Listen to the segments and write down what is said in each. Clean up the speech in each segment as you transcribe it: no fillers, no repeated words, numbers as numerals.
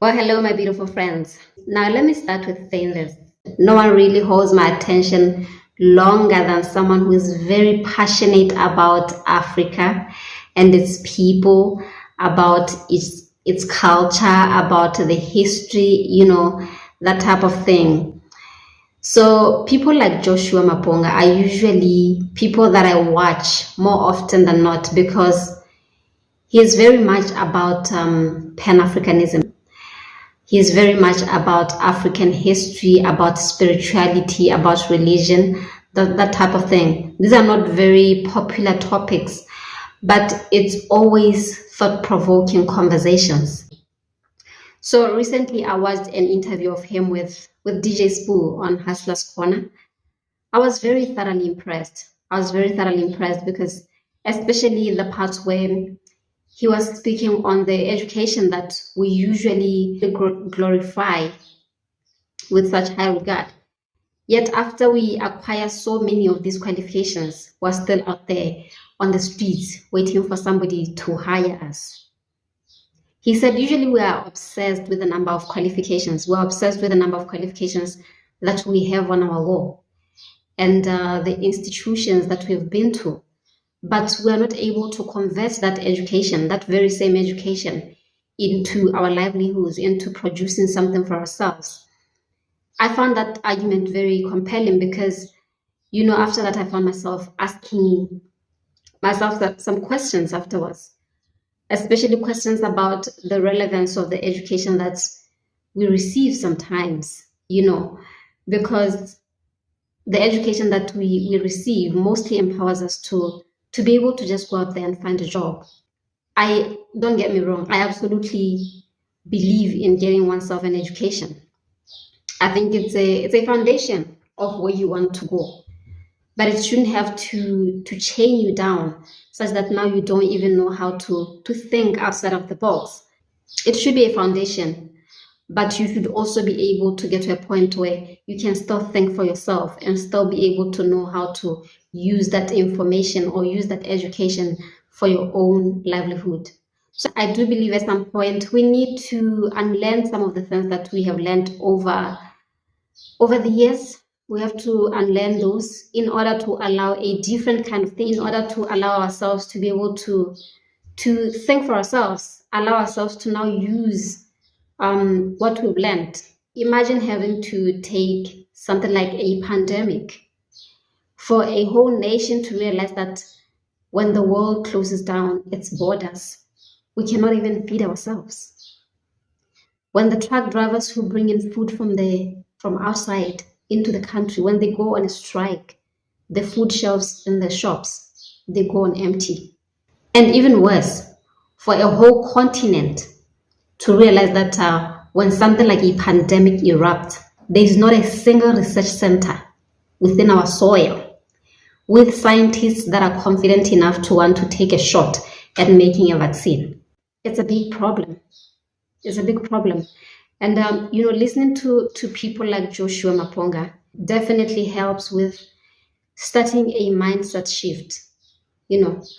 Well, hello, my beautiful friends. Now, let me start with saying this. No one really holds my attention longer than someone who is very passionate about Africa and its people, about its culture, about the history, that type of thing. So, people like Joshua Maponga are usually people that I watch more often than not because he is very much about Pan Africanism. He is very much about African history, about spirituality, about religion, that type of thing. These are not very popular topics, but it's always thought provoking conversations. So recently, I watched an interview of him with DJ Spoo on Hustler's Corner. I was very thoroughly impressed. I was very thoroughly impressed because, especially the parts where he was speaking on the education that we usually glorify with such high regard. Yet, after we acquire so many of these qualifications, we're still out there on the streets waiting for somebody to hire us. He said, usually we are obsessed with the number of qualifications. We're obsessed with the number of qualifications that we have on our wall and the institutions that we've been to. But we are not able to convert that education, that very same education, into our livelihoods, into producing something for ourselves. I found that argument very compelling because, after that, I found myself asking myself some questions afterwards, especially questions about the relevance of the education that we receive sometimes, because the education that we receive mostly empowers us to be able to just go out there and find a job. Don't get me wrong, I absolutely believe in getting oneself an education. I think it's a foundation of where you want to go. But it shouldn't have to chain you down such that now you don't even know how to think outside of the box. It should be a foundation, but you should also be able to get to a point where you can still think for yourself and still be able to know how to use that information or use that education for your own livelihood. So I do believe at some point we need to unlearn some of the things that we have learned over the years. We have to unlearn those in order to allow a different kind of thing, in order to allow ourselves to be able to think for ourselves, allow ourselves to now use what we've learned. Imagine having to take something like a pandemic for a whole nation to realize that when the world closes down its borders, we cannot even feed ourselves. When the truck drivers who bring in food from outside into the country, when they go on a strike, the food shelves in the shops, they go on empty. And even worse, for a whole continent to realize that when something like a pandemic erupts, there is not a single research center within our soil with scientists that are confident enough to want to take a shot at making a vaccine. It's a big problem. It's a big problem. And, listening to people like Joshua Maponga definitely helps with starting a mindset shift.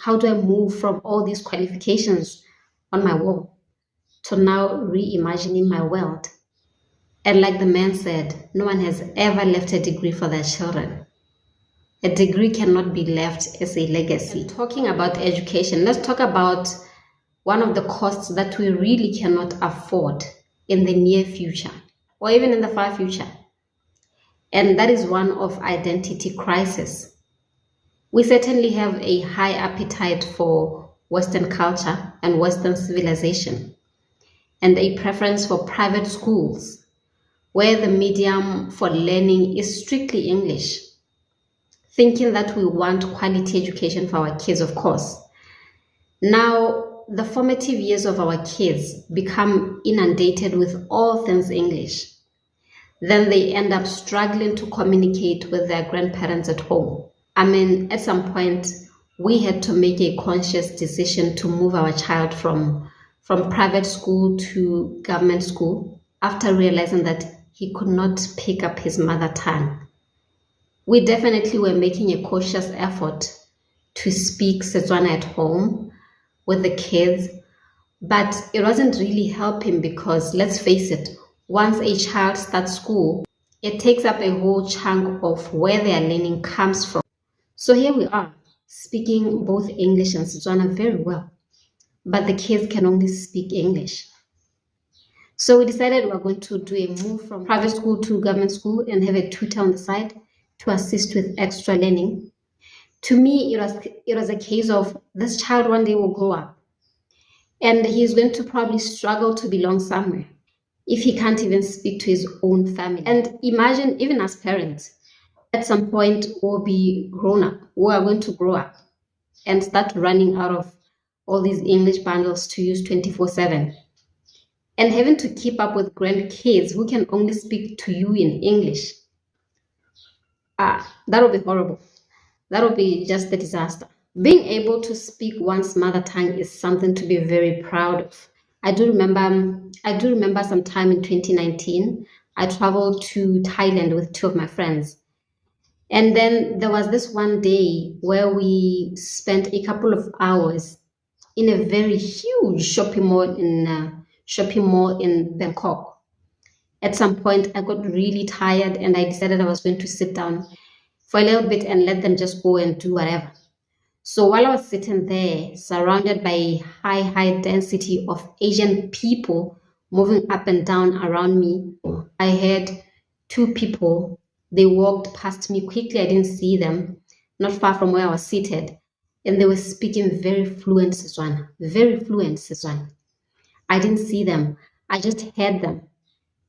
How do I move from all these qualifications on my wall to now reimagining my world? And like the man said, no one has ever left a degree for their children. A degree cannot be left as a legacy. And talking about education, let's talk about one of the costs that we really cannot afford in the near future or even in the far future. And that is one of identity crisis. We certainly have a high appetite for Western culture and Western civilization and a preference for private schools where the medium for learning is strictly English, thinking that we want quality education for our kids, of course. Now, the formative years of our kids become inundated with all things English. Then they end up struggling to communicate with their grandparents at home. At some point, we had to make a conscious decision to move our child from private school to government school after realizing that he could not pick up his mother tongue. We definitely were making a cautious effort to speak Setswana at home with the kids, But it wasn't really helping because, let's face it, once a child starts school, it takes up a whole chunk of where their learning comes from. So here we are, speaking both English and Setswana very well, but the kids can only speak English. So we decided we were going to do a move from private school to government school and have a tutor on the side to assist with extra learning. To me, it was a case of this child one day will grow up and he's going to probably struggle to belong somewhere if he can't even speak to his own family. And imagine, even as parents, at some point we'll be grown up, we are going to grow up and start running out of all these English bundles to use 24/7. And having to keep up with grandkids who can only speak to you in English. That would be horrible. That would be just a disaster. Being able to speak one's mother tongue is something to be very proud of. I do remember sometime in 2019, I traveled to Thailand with two of my friends. And then there was this one day where we spent a couple of hours in a very huge shopping mall in Bangkok. At some point, I got really tired and I decided I was going to sit down for a little bit and let them just go and do whatever. So while I was sitting there, surrounded by a high density of Asian people moving up and down around me, I heard two people. They walked past me quickly. I didn't see them, not far from where I was seated. And they were speaking very fluent Setswana, very fluent Setswana. I didn't see them. I just heard them.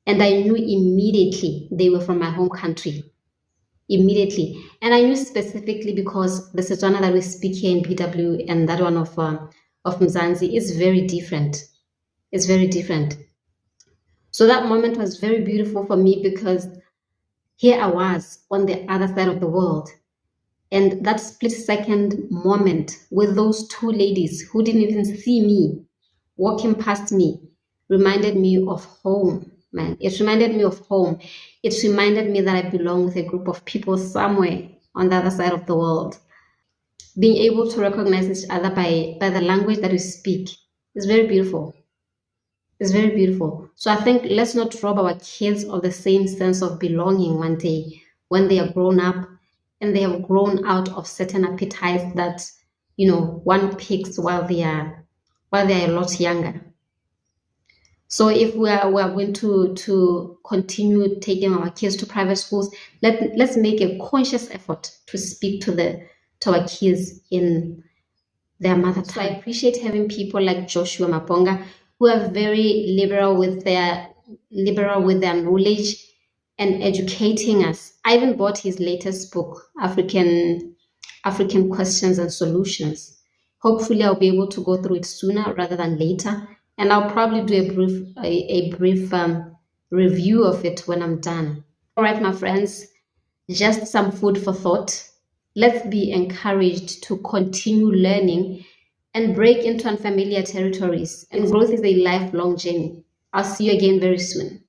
And I knew immediately they were from my home country. Immediately. And I knew specifically because the Setswana that we speak here in BW and that one of Mzansi is very different. It's very different. So that moment was very beautiful for me because here I was on the other side of the world. And that split second moment with those two ladies who didn't even see me walking past me reminded me of home, man. It reminded me of home. It reminded me that I belong with a group of people somewhere on the other side of the world. Being able to recognize each other by the language that we speak is very beautiful. It's very beautiful. So I think let's not rob our kids of the same sense of belonging one day when they are grown up and they have grown out of certain appetites that, one picks while they are a lot younger. So if we are going to continue taking our kids to private schools, let's make a conscious effort to speak to our kids in their mother tongue. So I appreciate having people like Joshua Maponga who are very liberal with their knowledge and educating us. I even bought his latest book, African Questions and Solutions. Hopefully I'll be able to go through it sooner rather than later. And I'll probably do a brief review of it when I'm done. All right, my friends, just some food for thought. Let's be encouraged to continue learning and break into unfamiliar territories. And growth is a lifelong journey. I'll see you again very soon.